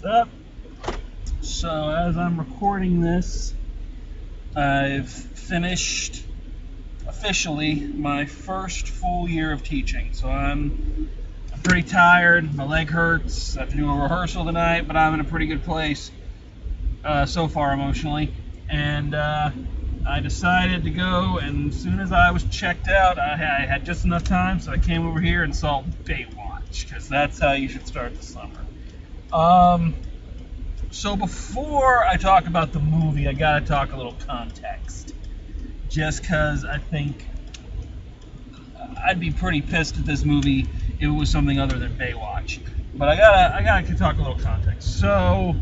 up? So as I'm recording this, I've finished officially my first full year of teaching. So I'm pretty tired, my leg hurts, I have to do a rehearsal tonight, but I'm in a pretty good place so far emotionally. And I decided to go, and as soon as I was checked out, I had just enough time, so I came over here and saw Baywatch, because that's how you should start the summer. So before I talk about the movie, I gotta talk a little context. Just because I think I'd be pretty pissed at this movie if it was something other than Baywatch. But I gotta talk a little context. So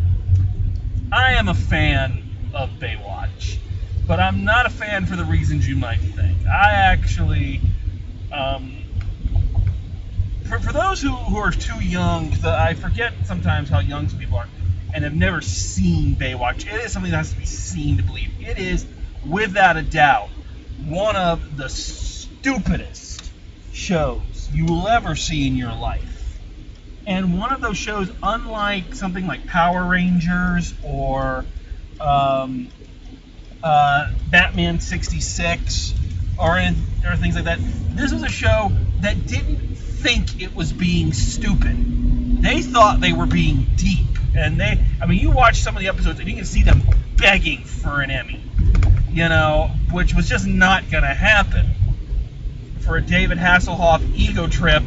I am a fan of Baywatch, but I'm not a fan for the reasons you might think. I actually, for those who are too young, because I forget sometimes how young some people are, and have never seen Baywatch, it is something that has to be seen to believe. It is, without a doubt, one of the stupidest shows you will ever see in your life. And one of those shows, unlike something like Power Rangers or Batman 66 or things like that, this was a show that didn't think it was being stupid. They thought they were being deep. And you watch some of the episodes and you can see them begging for an Emmy, which was just not going to happen for a David Hasselhoff ego trip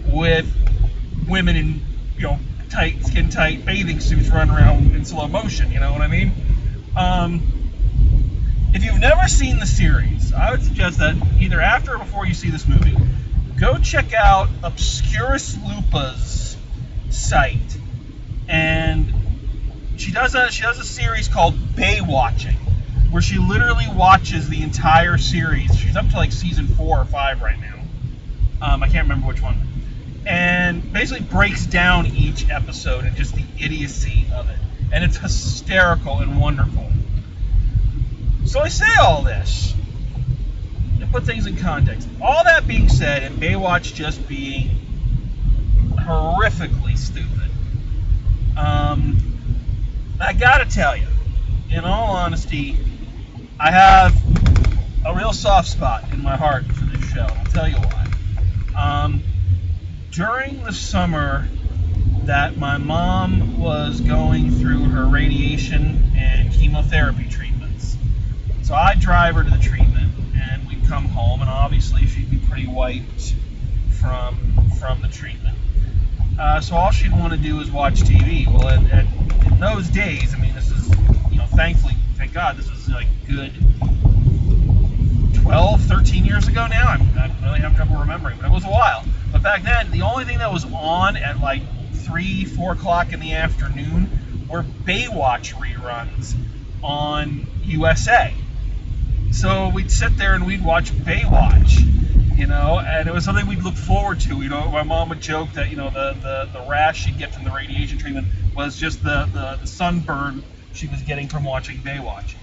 with women in, skin-tight bathing suits running around in slow motion, you know what I mean? If you've never seen the series, I would suggest that either after or before you see this movie, go check out Obscurus Lupa's site. And she does a series called Baywatching, where she literally watches the entire series. She's up to like season 4 or 5 right now. I can't remember which one. And basically breaks down each episode and just the idiocy of it. And it's hysterical and wonderful. So I say all this to put things in context. All that being said, and Baywatch just being horrifically stupid, I gotta tell you, in all honesty, I have a real soft spot in my heart for this show. I'll tell you why. During the summer that my mom was going through her radiation and chemotherapy treatments, so I'd drive her to the treatment, and we'd come home, and obviously she'd be pretty wiped from the treatment. So all she'd want to do is watch TV. Well, in those days, this is, thankfully, thank God, this was like good 12, 13 years ago now. I really have trouble remembering, but it was a while. But back then, the only thing that was on at like 3, 4 o'clock in the afternoon were Baywatch reruns on USA. So we'd sit there and we'd watch Baywatch. And it was something we'd look forward to. My mom would joke that, the rash she'd get from the radiation treatment was just the sunburn she was getting from watching Baywatch.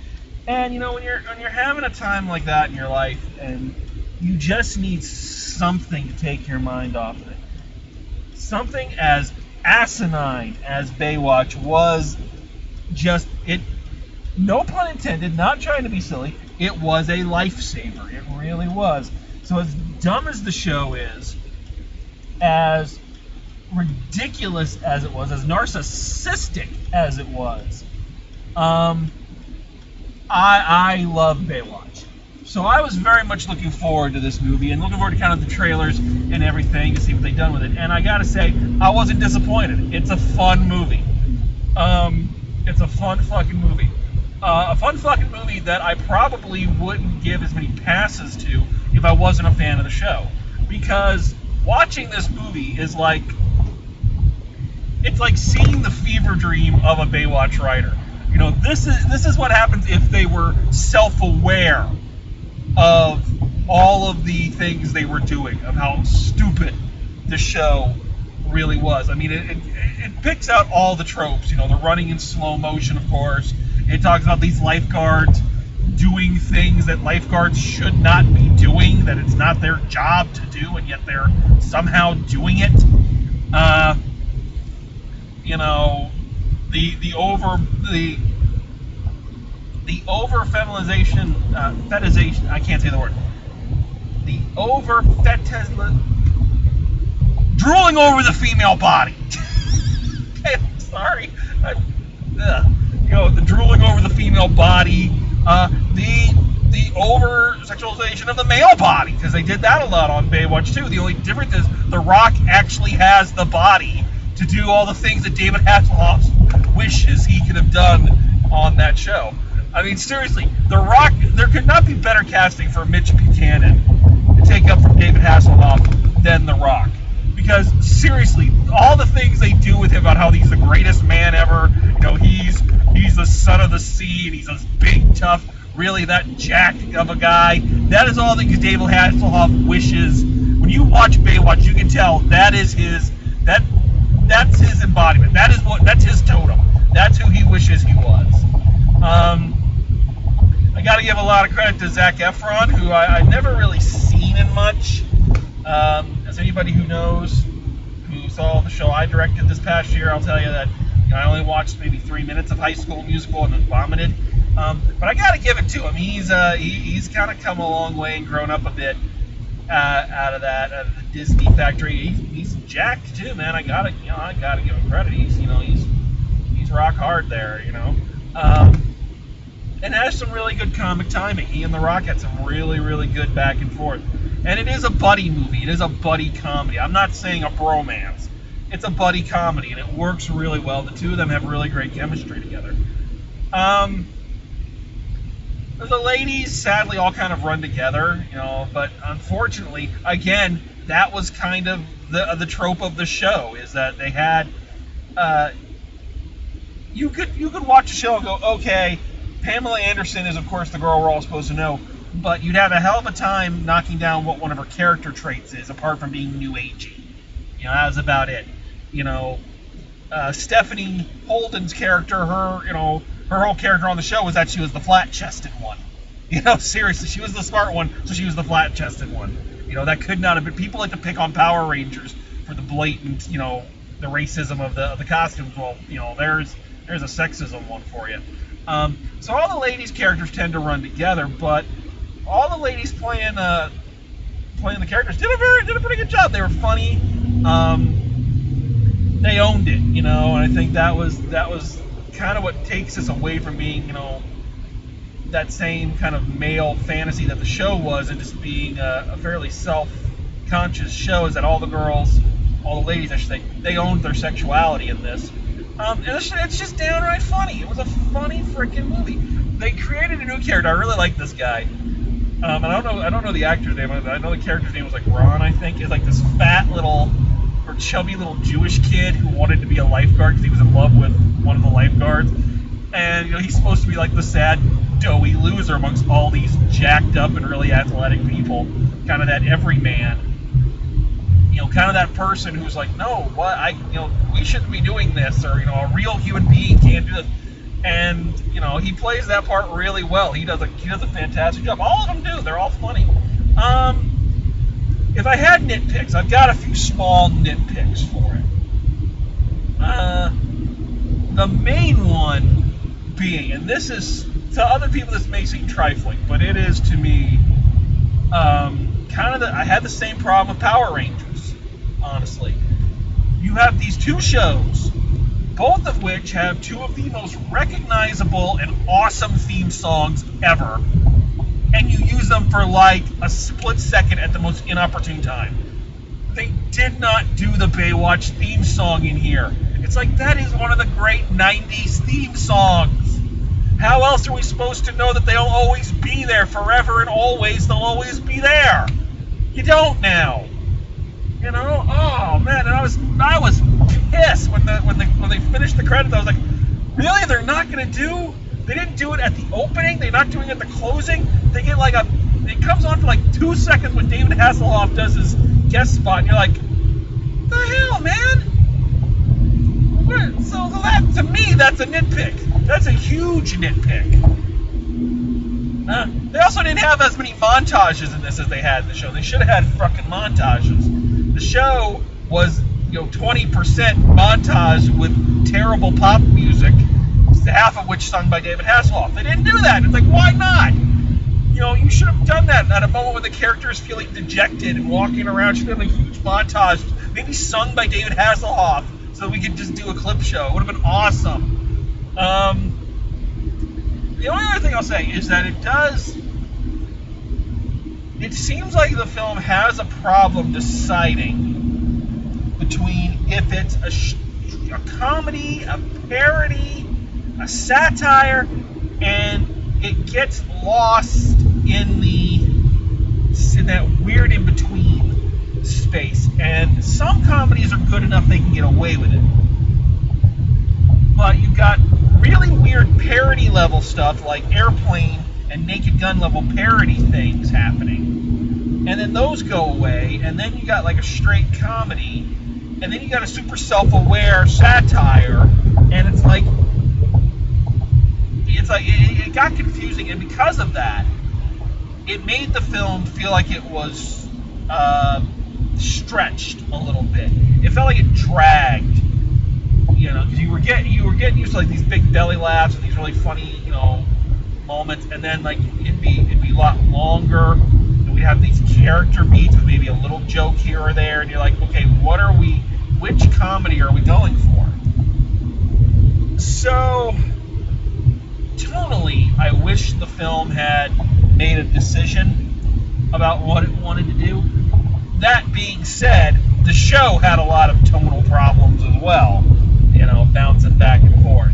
And, when you're having a time like that in your life, and you just need something to take your mind off of it. Something as asinine as Baywatch was just, no pun intended, not trying to be silly, it was a lifesaver. It really was. So as dumb as the show is, as ridiculous as it was, as narcissistic as it was, I love Baywatch. So I was very much looking forward to this movie and looking forward to kind of the trailers and everything to see what they've done with it. And I gotta say, I wasn't disappointed. It's a fun movie. It's a fun fucking movie. A fun fucking movie that I probably wouldn't give as many passes to if I wasn't a fan of the show. Because watching this movie is like, it's like seeing the fever dream of a Baywatch writer. This is what happens if they were self-aware of all of the things they were doing, of how stupid the show really was. It picks out all the tropes, the running in slow motion, of course. It talks about these lifeguards doing things that lifeguards should not be doing, that it's not their job to do, and yet they're somehow doing it. the over feminization, fetishization. I can't say the word. The over drooling over the female body. Okay, I'm sorry. The drooling over the female body. The over sexualization of the male body, because they did that a lot on Baywatch too. The only difference is The Rock actually has the body to do all the things that David Hasselhoff wishes he could have done on that show. I mean, seriously, The Rock, there could not be better casting for Mitch Buchanan to take up from David Hasselhoff than The Rock. Because, seriously, all the things they do with him about how he's the greatest man ever, he's the son of the sea, and he's this big, tough, really that jack of a guy, that is all that David Hasselhoff wishes. When you watch Baywatch, you can tell that is that's his embodiment. That's his totem. That's who he wishes he was. I got to give a lot of credit to Zac Efron, who I've never really seen in much. As anybody who knows, who saw the show I directed this past year, I'll tell you that I only watched maybe 3 minutes of High School Musical and then vomited. But I got to give it to him. He's kind of come a long way and grown up a bit out of the Disney factory. He's jacked too, man. I gotta give him credit. He's rock hard there, and has some really good comic timing. He and The Rock had some really, really good back and forth. And it is a buddy movie. It is a buddy comedy. I'm not saying a bromance. It's a buddy comedy, and it works really well. The two of them have really great chemistry together. The ladies, sadly, all kind of run together, but unfortunately, again, that was kind of the trope of the show, is that they had, you could watch the show and go, okay, Pamela Anderson is, of course, the girl we're all supposed to know, but you'd have a hell of a time knocking down what one of her character traits is, apart from being new agey. That was about it. Stephanie Holden's character, her whole character on the show was that she was the flat-chested one. Seriously, she was the smart one, so she was the flat-chested one. That could not have been. People like to pick on Power Rangers for the blatant, the racism of the costumes. Well, there's a sexism one for you. So all the ladies' characters tend to run together, but all the ladies playing the characters did a pretty good job. They were funny. They owned it, and I think that was kind of what takes us away from being, that same kind of male fantasy that the show was, and just being a fairly self-conscious show, is that all the ladies, I should say, they owned their sexuality in this. And it's just downright funny. It was a funny freaking movie. They created a new character. I really like this guy. And I don't know the actor's name. I know the character's name was like Ron, I think. He's like this fat little or chubby little Jewish kid who wanted to be a lifeguard because he was in love with one of the lifeguards. And he's supposed to be like the sad, doughy loser amongst all these jacked up and really athletic people. Kind of that everyman. Kind of that person who's like, no, we shouldn't be doing this, or a real human being can't do this. And he plays that part really well. He does a fantastic job. All of them do. They're all funny. If I had nitpicks, I've got a few small nitpicks for it. The main one being, and this is to other people this may seem trifling, but it is to me I had the same problem with Power Rangers, honestly. You have these two shows, both of which have two of the most recognizable and awesome theme songs ever, and you use them for like a split second at the most inopportune time. They did not do the Baywatch theme song in here. It's like, that is one of the great 90s theme songs. How else are we supposed to know that they'll always be there forever and always? They'll always be there. You don't now. Oh man, and I was pissed when they finished the credits. I was like, really? They're not gonna do? They didn't do it at the opening. They're not doing it at the closing. They get like it comes on for like 2 seconds when David Hasselhoff does his guest spot, and you're like, the hell, man? So that, to me, that's a nitpick. That's a huge nitpick. They also didn't have as many montages in this as they had in the show. They should have had fucking montages. The show was 20% montage with terrible pop music, half of which sung by David Hasselhoff. They didn't do that. It's like, why not? You should have done that at a moment when the character is feeling dejected and walking around. Should have a huge montage, maybe sung by David Hasselhoff, so that we could just do a clip show. It would have been awesome. The only other thing I'll say is that it seems like the film has a problem deciding between if it's a comedy, a parody, a satire, and it gets lost in that weird in-between space. And some comedies are good enough they can get away with it. But you've got really weird parody level stuff like Airplane and Naked Gun level parody things happening. And then those go away, and then you got like a straight comedy, and then you got a super self-aware satire, and it's like it got confusing, and because of that, it made the film feel like it was stretched a little bit. It felt like it dragged, because you were getting used to like these big belly laughs and these really funny, moments, and then like it'd be a lot longer, and we'd have these character beats with maybe a little joke here or there, and you're like, okay, which comedy are we going for? So tonally, I wish the film had made a decision about what it wanted to do. That being said, the show had a lot of tonal problems as well, bouncing back and forth.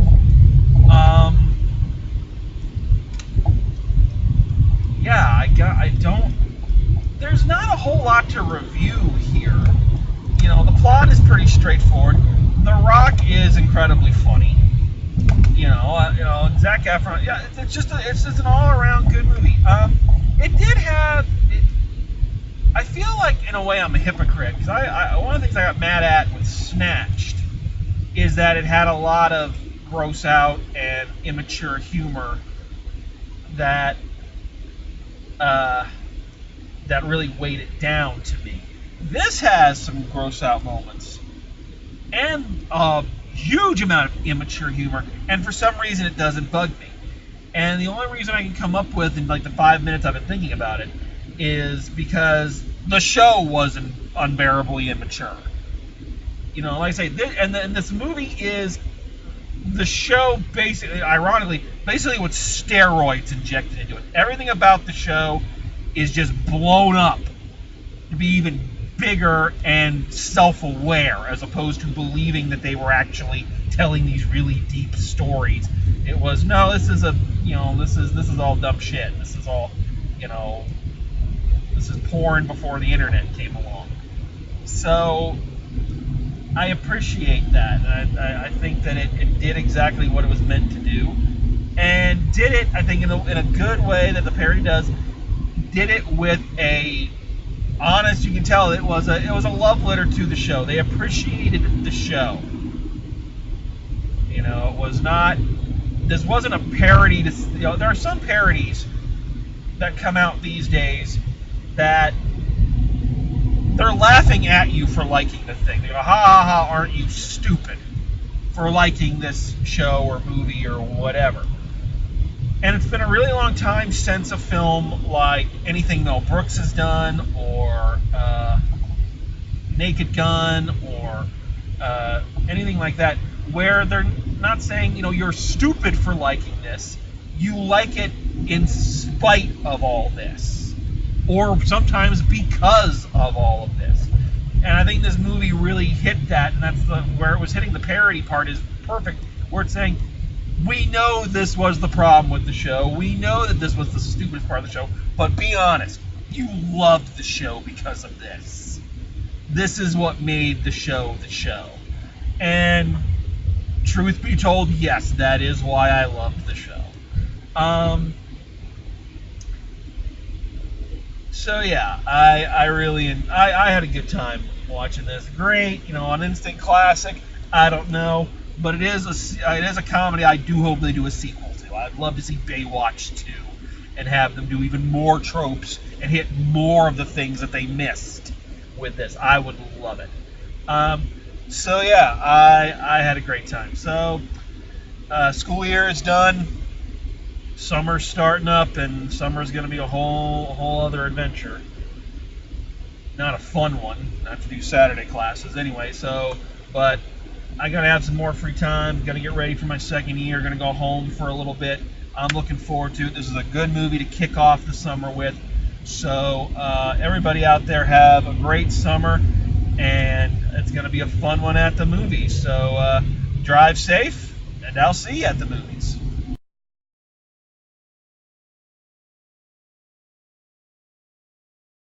There's not a whole lot to review here. The plot is pretty straightforward. The Rock is incredibly funny. Zac Efron. Yeah, it's just an all-around good movie. It did have. I feel like in a way I'm a hypocrite because one of the things I got mad at with Snatched is that it had a lot of gross out and immature humor that really weighed it down to me. This has some gross out moments and a huge amount of immature humor, and for some reason it doesn't bug me. And the only reason I can come up with in like the 5 minutes I've been thinking about it is because the show wasn't unbearably immature. Like I say, this movie is the show basically, ironically, with steroids injected into it. Everything about the show is just blown up to be even bigger and self-aware, as opposed to believing that they were actually telling these really deep stories. It was, no, this is this is all dumb shit. This is all, this is porn before the internet came along. So I appreciate that. I think that it did exactly what it was meant to do, and did it, I think, in a good way that the parody does. Did it with a honest, you can tell it was a love letter to the show. They appreciated the show. It was not. This wasn't a parody. There are some parodies that come out these days that they're laughing at you for liking the thing. They go, ha ha ha, aren't you stupid for liking this show or movie or whatever. And it's been a really long time since a film like anything Mel Brooks has done, or Naked Gun, or anything like that, where they're not saying, you're stupid for liking this. You like it in spite of all this, or sometimes because of all of this. And I think this movie really hit that, and that's where it was hitting. The parody part is perfect, where it's saying, we know this was the problem with the show. We know that this was the stupidest part of the show. But be honest, you loved the show because of this. This is what made the show the show. And truth be told, yes, that is why I loved the show. So yeah, I really I had a good time watching this. Great, an instant classic. I don't know. But it is a comedy I do hope they do a sequel to. I'd love to see Baywatch 2 and have them do even more tropes and hit more of the things that they missed with this. I would love it. So yeah, I had a great time. So school year is done. Summer's starting up, and summer's going to be a whole other adventure. Not a fun one. I have to do Saturday classes anyway. So, but I gotta have some more free time. Gotta get ready for my second year. Gonna go home for a little bit. I'm looking forward to it. This is a good movie to kick off the summer with. So everybody out there have a great summer, and it's gonna be a fun one at the movies. So drive safe, and I'll see you at the movies.